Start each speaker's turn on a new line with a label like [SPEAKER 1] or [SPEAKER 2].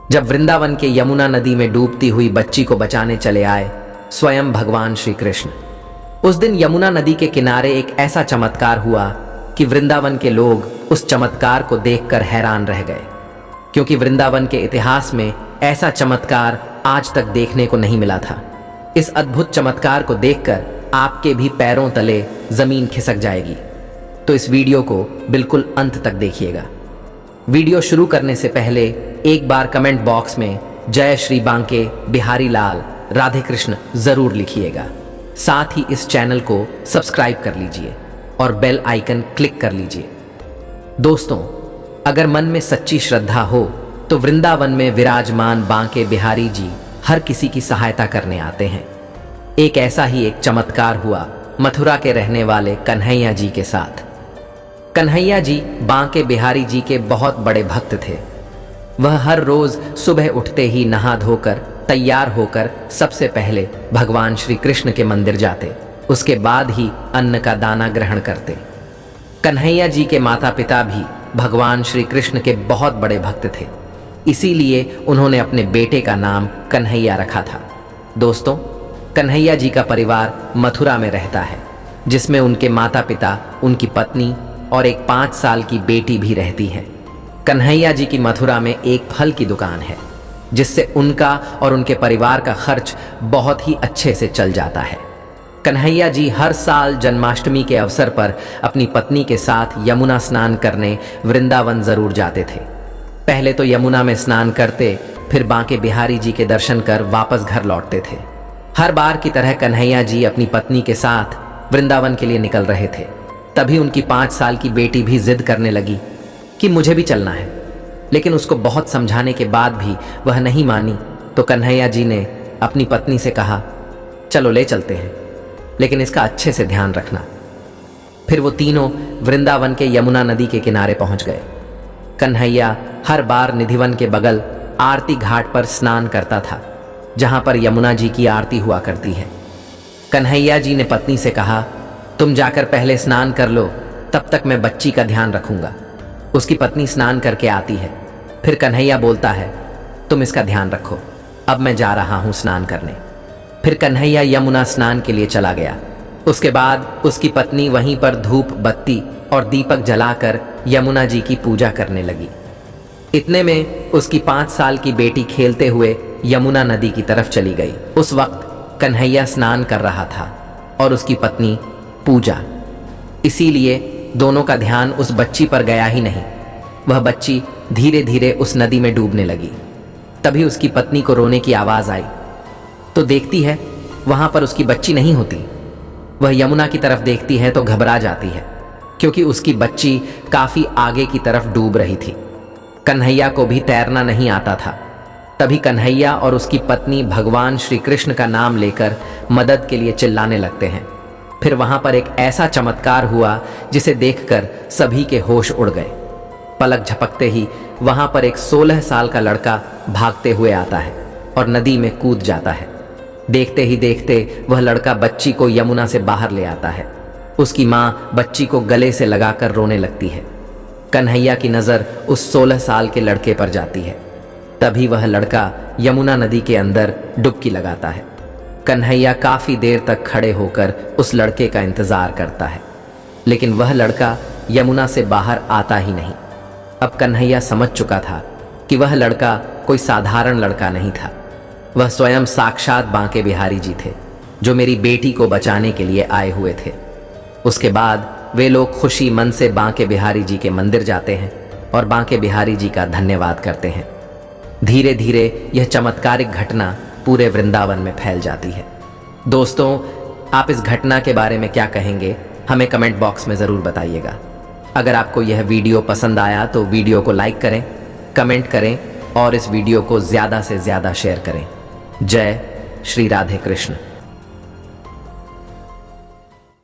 [SPEAKER 1] जब वृंदावन के यमुना नदी में डूबती हुई बच्ची को बचाने चले आए स्वयं भगवान श्री कृष्ण। उस दिन यमुना नदी के किनारे एक ऐसा चमत्कार हुआ कि वृंदावन के लोग उस चमत्कार को देखकर हैरान रह गए, क्योंकि वृंदावन के इतिहास में ऐसा चमत्कार आज तक देखने को नहीं मिला था। इस अद्भुत चमत्कार को देखकर आपके भी पैरों तले जमीन खिसक जाएगी। तो इस वीडियो को बिल्कुल अंत तक देखिएगा। वीडियो शुरू करने से पहले एक बार कमेंट बॉक्स में जय श्री बांके बिहारी लाल राधे कृष्ण जरूर लिखिएगा। साथ ही इस चैनल को सब्सक्राइब कर लीजिए और बेल आइकन क्लिक कर लीजिए। दोस्तों, अगर मन में सच्ची श्रद्धा हो तो वृंदावन में विराजमान बांके बिहारी जी हर किसी की सहायता करने आते हैं। एक ऐसा ही एक चमत्कार हुआ मथुरा के रहने वाले कन्हैया जी के साथ। कन्हैया जी बांके बिहारी जी के बहुत बड़े भक्त थे। वह हर रोज सुबह उठते ही नहा धोकर तैयार होकर सबसे पहले भगवान श्री कृष्ण के मंदिर जाते, उसके बाद ही अन्न का दाना ग्रहण करते। कन्हैया जी के माता पिता भी भगवान श्री कृष्ण के बहुत बड़े भक्त थे, इसीलिए उन्होंने अपने बेटे का नाम कन्हैया रखा था। दोस्तों, कन्हैया जी का परिवार मथुरा में रहता है, जिसमें उनके माता पिता, उनकी पत्नी और एक 5 साल की बेटी भी रहती है। कन्हैया जी की मथुरा में एक फल की दुकान है, जिससे उनका और उनके परिवार का खर्च बहुत ही अच्छे से चल जाता है। कन्हैया जी हर साल जन्माष्टमी के अवसर पर अपनी पत्नी के साथ यमुना स्नान करने वृंदावन जरूर जाते थे। पहले तो यमुना में स्नान करते, फिर बांके बिहारी जी के दर्शन कर वापस घर लौटते थे। हर बार की तरह कन्हैया जी अपनी पत्नी के साथ वृंदावन के लिए निकल रहे थे। तभी उनकी 5 साल की बेटी भी जिद करने लगी कि मुझे भी चलना है, लेकिन उसको बहुत समझाने के बाद भी वह नहीं मानी। तो कन्हैया जी ने अपनी पत्नी से कहा, चलो ले चलते हैं, लेकिन इसका अच्छे से ध्यान रखना। फिर वो तीनों वृंदावन के यमुना नदी के किनारे पहुंच गए। कन्हैया हर बार निधिवन के बगल आरती घाट पर स्नान करता था, जहां पर यमुना जी की आरती हुआ करती है। कन्हैया जी ने पत्नी से कहा, तुम जाकर पहले स्नान कर लो, तब तक मैं बच्ची का ध्यान रखूंगा। उसकी पत्नी स्नान करके आती है। फिर कन्हैया बोलता है, तुम इसका ध्यान रखो, अब मैं जा रहा हूं स्नान करने। फिर कन्हैया यमुना स्नान के लिए चला गया। उसके बाद उसकी पत्नी वहीं पर धूप बत्ती और दीपक जलाकर यमुना जी की पूजा करने लगी। इतने में उसकी 5 साल की बेटी खेलते हुए यमुना नदी की तरफ चली गई। उस वक्त कन्हैया स्नान कर रहा था और उसकी पत्नी पूजा, इसीलिए दोनों का ध्यान उस बच्ची पर गया ही नहीं। वह बच्ची धीरे धीरे उस नदी में डूबने लगी। तभी उसकी पत्नी को रोने की आवाज आई, तो देखती है वहां पर उसकी बच्ची नहीं होती। वह यमुना की तरफ देखती है तो घबरा जाती है, क्योंकि उसकी बच्ची काफी आगे की तरफ डूब रही थी। कन्हैया को भी तैरना नहीं आता था। तभी कन्हैया और उसकी पत्नी भगवान श्री कृष्ण का नाम लेकर मदद के लिए चिल्लाने लगते हैं। फिर वहां पर एक ऐसा चमत्कार हुआ जिसे देखकर सभी के होश उड़ गए। पलक झपकते ही वहां पर एक 16 साल का लड़का भागते हुए आता है और नदी में कूद जाता है। देखते ही देखते वह लड़का बच्ची को यमुना से बाहर ले आता है। उसकी मां बच्ची को गले से लगाकर रोने लगती है। कन्हैया की नजर उस 16 साल के लड़के पर जाती है। तभी वह लड़का यमुना नदी के अंदर डुबकी लगाता है। कन्हैया काफी देर तक खड़े होकर उस लड़के का इंतजार करता है, लेकिन वह लड़का यमुना से बाहर आता ही नहीं। अब कन्हैया समझ चुका था कि वह लड़का कोई साधारण लड़का नहीं था। वह स्वयं साक्षात बांके बिहारी जी थे, जो मेरी बेटी को बचाने के लिए आए हुए थे। उसके बाद वे लोग खुशी मन से बांके बिहारी जी के मंदिर जाते हैं और बांके बिहारी जी का धन्यवाद करते हैं। धीरे धीरे यह चमत्कारिक घटना पूरे वृंदावन में फैल जाती है। दोस्तों, आप इस घटना के बारे में क्या कहेंगे, हमें कमेंट बॉक्स में ज़रूर बताइएगा। अगर आपको यह वीडियो पसंद आया तो वीडियो को लाइक करें, कमेंट करें और इस वीडियो को ज़्यादा से ज़्यादा शेयर करें। जय श्री राधे कृष्ण।